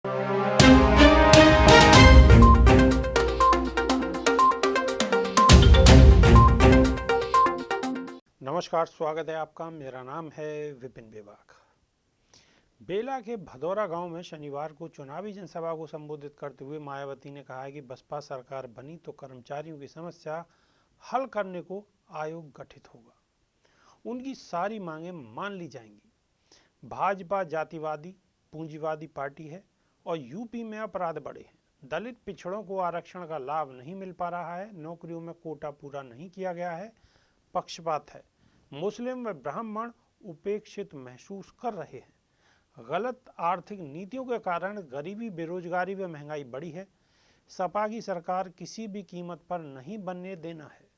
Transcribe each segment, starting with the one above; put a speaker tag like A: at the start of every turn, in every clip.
A: नमस्कार, स्वागत है आपका। मेरा नाम है विपिन बेबाक। बेला के भदौरा गांव में शनिवार को चुनावी जनसभा को संबोधित करते हुए मायावती ने कहा है कि बसपा सरकार बनी तो कर्मचारियों की समस्या हल करने को आयोग गठित होगा। उनकी सारी मांगें मान ली जाएंगी। भाजपा जातिवादी पूंजीवादी पार्टी है और यूपी में अपराध बढ़े हैं। दलित पिछड़ों को आरक्षण का लाभ नहीं मिल पा रहा है। नौकरियों में कोटा पूरा नहीं किया गया है। पक्षपात है। मुस्लिम व ब्राह्मण उपेक्षित महसूस कर रहे हैं। गलत आर्थिक नीतियों के कारण गरीबी, बेरोजगारी व महंगाई बढ़ी है। सपा की सरकार किसी भी कीमत पर नहीं बनने देना है।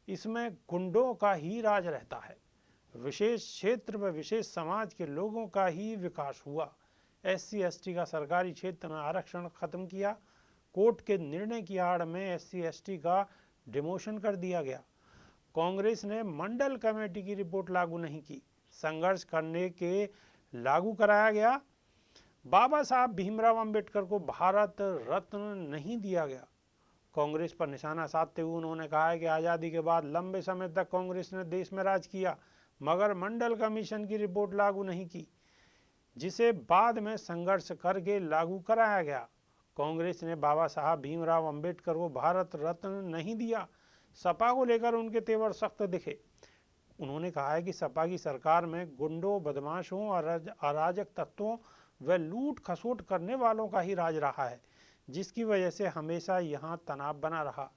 A: इसमें गुंडों का ही राज रहता है। विशेष क्षेत्र व विशेष समाज के लोगों का ही विकास हुआ। SC/ST का सरकारी क्षेत्र में आरक्षण खत्म किया। कोर्ट के निर्णय की आड़ में SC/ST का डिमोशन कर दिया गया। कांग्रेस ने मंडल कमेटी की रिपोर्ट लागू नहीं की। संघर्ष करने के लागू कराया गया। बाबा साहब भीमराव अंबेडकर को भारत रत्न नहीं दिया गया। कांग्रेस पर निशाना साधते हुए उन्होंने कहा है कि आज़ादी के बाद लंबे समय तक कांग्रेस ने देश में राज किया, मगर मंडल कमीशन की रिपोर्ट लागू नहीं की, जिसे बाद में संघर्ष करके लागू कराया गया। कांग्रेस ने बाबा साहब भीमराव अंबेडकर को भारत रत्न नहीं दिया। सपा को लेकर उनके तेवर सख्त दिखे। उन्होंने कहा है कि सपा की सरकार में गुंडों, बदमाशों, अराजक तत्वों व लूट खसोट करने वालों का ही राज रहा है, जिसकी वजह से हमेशा यहाँ तनाव बना रहा।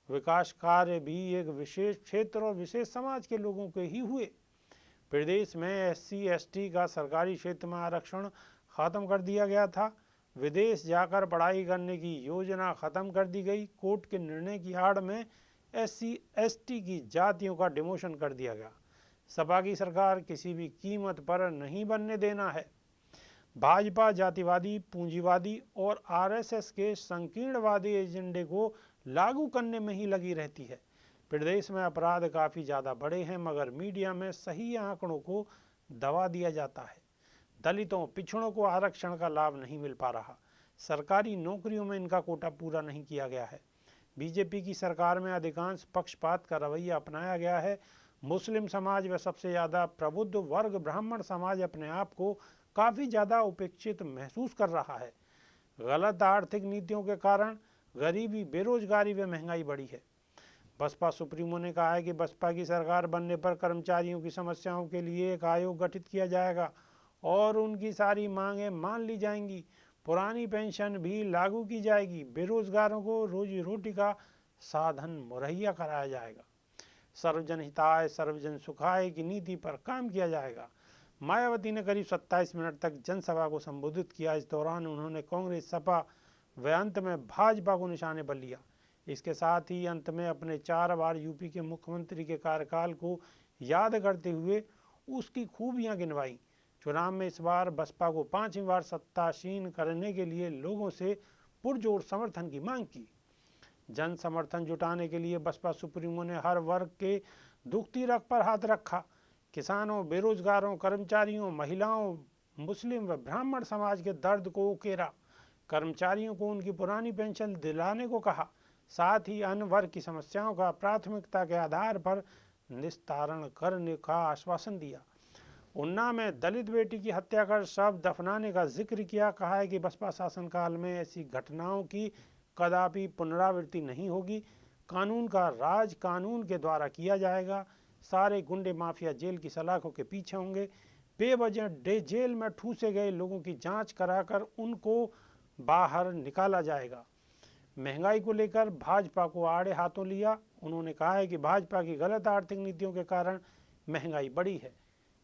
A: विकास कार्य भी एक विशेष क्षेत्र और विशेष समाज के लोगों के ही हुए। प्रदेश में SC/ST का सरकारी क्षेत्र में आरक्षण खत्म कर दिया गया था। विदेश जाकर पढ़ाई करने की योजना खत्म कर दी गई। कोर्ट के निर्णय की आड़ में SC/ST की जातियों का डिमोशन कर दिया गया। सपा की सरकार किसी भी कीमत पर नहीं बनने देना है। भाजपा जातिवादी, पूंजीवादी और RSS के संकीर्णवादी एजेंडे को लागू करने में ही लगी रहती है। प्रदेश में अपराध काफ़ी ज़्यादा बढ़े हैं, मगर मीडिया में सही आंकड़ों को दबा दिया जाता है। दलितों, पिछड़ों को आरक्षण का लाभ नहीं मिल पा रहा। सरकारी नौकरियों में इनका कोटा पूरा नहीं किया गया है। बीजेपी की सरकार में अधिकांश पक्षपात का रवैया अपनाया गया है। मुस्लिम समाज व सबसे ज़्यादा प्रबुद्ध वर्ग ब्राह्मण समाज अपने आप को काफ़ी ज़्यादा उपेक्षित महसूस कर रहा है। गलत आर्थिक नीतियों के कारण गरीबी, बेरोजगारी व महंगाई बढ़ी है। बसपा सुप्रीमो ने कहा है कि बसपा की सरकार बनने पर कर्मचारियों की समस्याओं के लिए एक आयोग गठित किया जाएगा और उनकी सारी मांगें मान ली जाएंगी। पुरानी पेंशन भी लागू की जाएगी। बेरोजगारों को रोजी रोटी का साधन मुहैया कराया जाएगा। सर्वजन हिताय सर्वजन सुखाय की नीति पर काम किया जाएगा। मायावती ने करीब 27 मिनट तक जनसभा को संबोधित किया। इस दौरान उन्होंने कांग्रेस, सपा व अंत में भाजपा को निशाने पर लिया। इसके साथ ही अंत में अपने 4 बार यूपी के मुख्यमंत्री के कार्यकाल को याद करते हुए उसकी खूबियां गिनवाई। चुनाव में इस बार बसपा को 5वीं बार सत्तासीन करने के लिए लोगों से पुरजोर समर्थन की मांग की। जन समर्थन जुटाने के लिए बसपा सुप्रीमो ने हर वर्ग के दुखती रग पर हाथ रखा। किसानों, बेरोजगारों, कर्मचारियों, महिलाओं, मुस्लिम व ब्राह्मण समाज के दर्द को उकेरा। कर्मचारियों को उनकी पुरानी पेंशन दिलाने को कहा। साथ ही अन्य वर्ग की समस्याओं का प्राथमिकता के आधार पर निस्तारण करने का आश्वासन दिया। उन्ना में दलित बेटी की हत्या कर शव दफनाने का जिक्र किया। कहा है कि बसपा शासनकाल में ऐसी घटनाओं की कदापि पुनरावृत्ति नहीं होगी। कानून का राज कानून के द्वारा किया जाएगा। सारे गुंडे माफिया जेल की सलाखों के पीछे होंगे। बेवजह जेल में ठूसे गए लोगों की जांच कराकर उनको बाहर निकाला जाएगा। महंगाई को लेकर भाजपा को आड़े हाथों लिया। उन्होंने कहा है कि भाजपा की गलत आर्थिक नीतियों के कारण महंगाई बढ़ी है,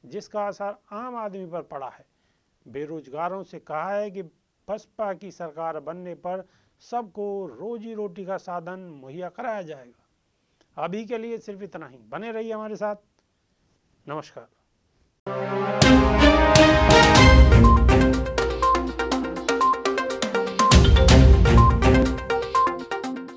A: जिसका असर आम आदमी पर पड़ा है। बेरोजगारों से कहा है कि बसपा की सरकार बनने पर सबको रोजी रोटी का साधन मुहैया कराया जाएगा। अभी के लिए सिर्फ इतना ही। बने रहिए हमारे साथ। नमस्कार।